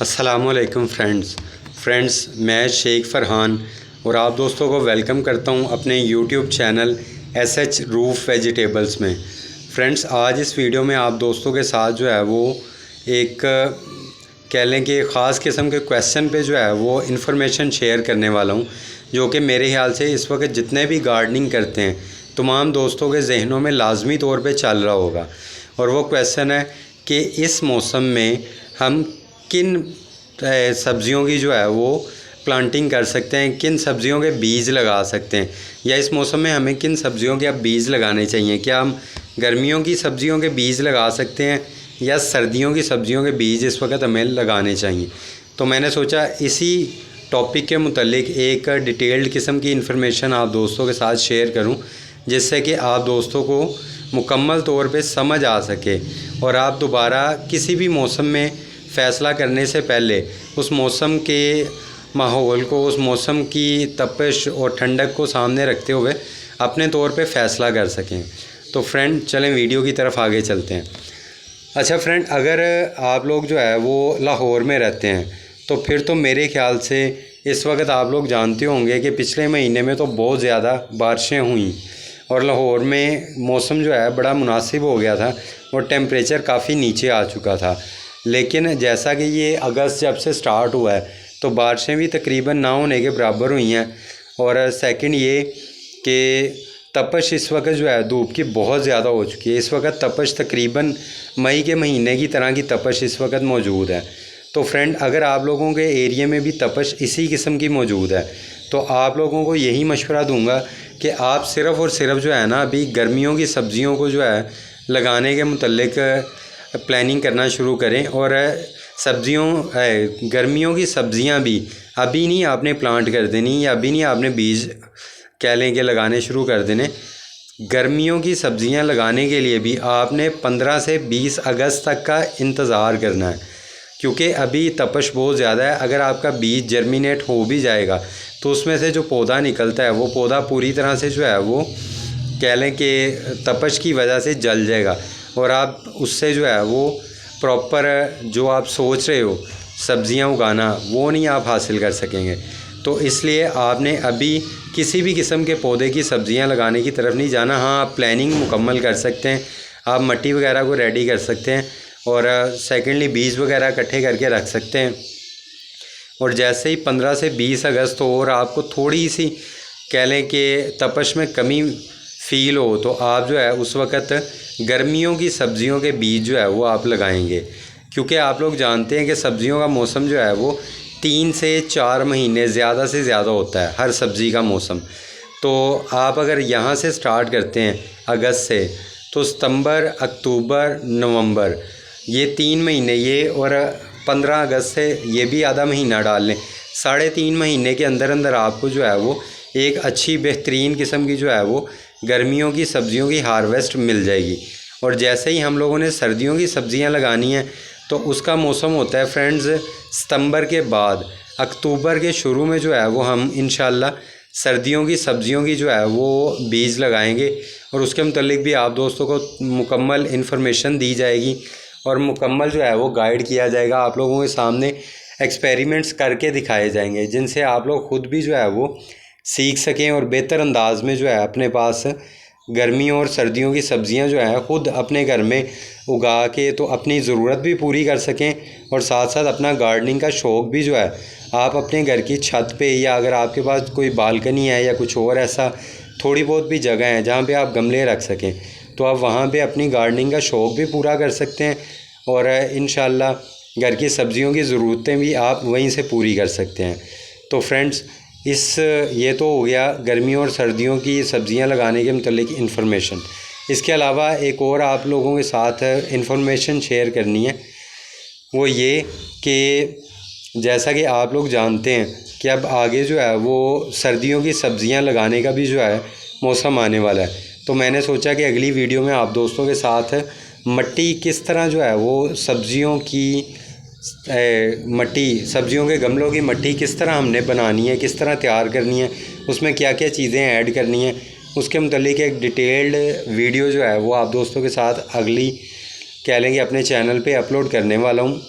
अस्सलामुअलैकुम फ्रेंड्स मैं शेख फ़रहान और आप दोस्तों को वेलकम करता हूं अपने YouTube channel SH roof vegetables में। फ्रेंड्स आज इस वीडियो में आप दोस्तों के साथ जो है वो एक कह लें कि ख़ास किस्म के क्वेश्चन पे जो है वो इन्फॉर्मेशन शेयर करने वाला हूं, जो कि मेरे ख्याल से इस वक्त जितने भी गार्डनिंग करते हैं तमाम दोस्तों के जहनों में लाजमी तौर पे चल रहा होगा। और वो क्वेश्चन है कि इस मौसम में हम किन सब्ज़ियों की जो है वो प्लांटिंग कर सकते हैं, किन सब्ज़ियों के बीज लगा सकते हैं, या इस मौसम में हमें किन सब्ज़ियों के अब बीज लगाने चाहिए। क्या हम गर्मियों की सब्ज़ियों के बीज लगा सकते हैं या सर्दियों की सब्ज़ियों के बीज इस वक्त हमें लगाने चाहिए। तो मैंने सोचा इसी टॉपिक के मुतल्लिक एक डिटेल्ड किस्म की इन्फॉर्मेशन आप दोस्तों के साथ शेयर करूं, जिससे कि आप दोस्तों को मुकम्मल तौर पे समझ आ सके और आप दोबारा किसी भी मौसम में फ़ैसला करने से पहले उस मौसम के माहौल को, उस मौसम की तपिश और ठंडक को सामने रखते हुए अपने तौर पे फ़ैसला कर सकें। तो फ्रेंड चलें वीडियो की तरफ आगे चलते हैं। अच्छा फ्रेंड, अगर आप लोग जो है वो लाहौर में रहते हैं तो फिर तो मेरे ख़्याल से इस वक्त आप लोग जानते होंगे कि पिछले महीने में तो बहुत ज़्यादा बारिशें हुई और लाहौर में मौसम जो है बड़ा मुनासिब हो गया था और टेम्परेचर काफ़ी नीचे आ चुका था। लेकिन जैसा कि ये अगस्त जब से स्टार्ट हुआ है तो बारिशें भी तकरीबन ना होने के बराबर हुई हैं। और सेकंड ये कि तपश इस वक्त जो है धूप की बहुत ज़्यादा हो चुकी है। इस वक्त तपश तकरीबन मई के महीने की तरह की तपश इस वक्त मौजूद है। तो फ्रेंड, अगर आप लोगों के एरिया में भी तपश इसी किस्म की मौजूद है तो आप लोगों को यही मशवरा दूंगा कि आप सिर्फ़ और सिर्फ जो है ना अभी गर्मियों की सब्ज़ियों को जो है लगाने के मुतल्लिक प्लानिंग करना शुरू करें। और गर्मियों की सब्ज़ियां भी अभी नहीं आपने प्लांट कर देनी या अभी नहीं आपने बीज कह लें कि लगाने शुरू कर देने। गर्मियों की सब्ज़ियां लगाने के लिए भी आपने 15 से 20 अगस्त तक का इंतज़ार करना है, क्योंकि अभी तपश बहुत ज़्यादा है। अगर आपका बीज जर्मिनेट हो भी जाएगा तो उसमें से जो पौधा निकलता है वो पौधा पूरी तरह से जो है वो कह लें कि तपश की वजह से जल जाएगा और आप उससे जो है वो प्रॉपर जो आप सोच रहे हो सब्ज़ियां उगाना वो नहीं आप हासिल कर सकेंगे। तो इसलिए आपने अभी किसी भी किस्म के पौधे की सब्ज़ियां लगाने की तरफ नहीं जाना। हाँ, आप प्लानिंग मुकम्मल कर सकते हैं, आप मट्टी वगैरह को रेडी कर सकते हैं और सेकेंडली बीज वगैरह इकट्ठे करके रख सकते हैं। और जैसे ही 15 से 20 अगस्त हो और आपको थोड़ी सी कह लें कि तपश में कमी फ़ील हो तो आप जो है उस वक़्त गर्मियों की सब्ज़ियों के बीज जो है वो आप लगाएंगे, क्योंकि आप लोग जानते हैं कि सब्ज़ियों का मौसम जो है वो 3 से 4 महीने ज़्यादा से ज़्यादा होता है हर सब्ज़ी का मौसम। तो आप अगर यहाँ से स्टार्ट करते हैं अगस्त से तो सितंबर, अक्टूबर, नवंबर ये 3 महीने ये और 15 अगस्त से ये भी आधा महीना डाल लें, 3.5 महीने के अंदर अंदर आपको जो है वो एक अच्छी बेहतरीन किस्म की जो है वो गर्मियों की सब्ज़ियों की हार्वेस्ट मिल जाएगी। और जैसे ही हम लोगों ने सर्दियों की सब्ज़ियां लगानी हैं तो उसका मौसम होता है फ्रेंड्स सितंबर के बाद, अक्टूबर के शुरू में जो है वो हम इंशाल्लाह सर्दियों की सब्ज़ियों की जो है वो बीज लगाएंगे और उसके मुतल्लिक भी आप दोस्तों को मुकम्मल इन्फॉर्मेशन दी जाएगी और मुकम्मल जो है वो गाइड किया जाएगा। आप लोगों के सामने एक्सपेरिमेंट्स करके दिखाए जाएंगे जिनसे आप लोग ख़ुद भी जो है वो सीख सकें और बेहतर अंदाज में जो है अपने पास गर्मियों और सर्दियों की सब्ज़ियां जो है ख़ुद अपने घर में उगा के तो अपनी ज़रूरत भी पूरी कर सकें और साथ साथ अपना गार्डनिंग का शौक़ भी जो है आप अपने घर की छत पे या अगर आपके पास कोई बालकनी है या कुछ और ऐसा थोड़ी बहुत भी जगह है जहाँ पे आप गमले रख सकें तो आप वहाँ पे अपनी गार्डनिंग का शौक़ भी पूरा कर सकते हैं और इंशाल्लाह घर की सब्ज़ियों की ज़रूरतें भी आप वहीं से पूरी कर सकते हैं। तो फ्रेंड्स, ये तो हो गया गर्मियों और सर्दियों की सब्ज़ियां लगाने के मुतल्लिक इन्फॉर्मेशन। इसके अलावा एक और आप लोगों के साथ इन्फॉर्मेशन शेयर करनी है, वो ये कि जैसा कि आप लोग जानते हैं कि अब आगे जो है वो सर्दियों की सब्ज़ियां लगाने का भी जो है मौसम आने वाला है। तो मैंने सोचा कि अगली वीडियो में आप दोस्तों के साथ मट्टी किस तरह जो है वो सब्ज़ियों के गमलों की मट्टी किस तरह हमने बनानी है, किस तरह तैयार करनी है, उसमें क्या क्या चीज़ें ऐड करनी है, उसके मुतालिक एक डिटेल्ड वीडियो जो है वो आप दोस्तों के साथ अगली कह लेंगे अपने चैनल पे अपलोड करने वाला हूँ।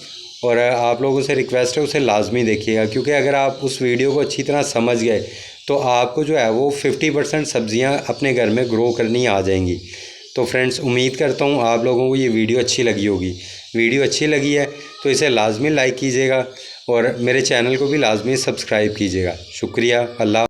और आप लोगों से रिक्वेस्ट है उसे लाजमी देखिएगा, क्योंकि अगर आप उस वीडियो को अच्छी तरह समझ गए तो आपको जो है वो 50% सब्ज़ियाँ अपने घर में ग्रो करनी आ जाएंगी। तो फ्रेंड्स, उम्मीद करता हूँ आप लोगों को ये वीडियो अच्छी लगी होगी। वीडियो अच्छी लगी है तो इसे लाजमी लाइक कीजिएगा और मेरे चैनल को भी लाजमी सब्सक्राइब कीजिएगा। शुक्रिया। अल्लाह।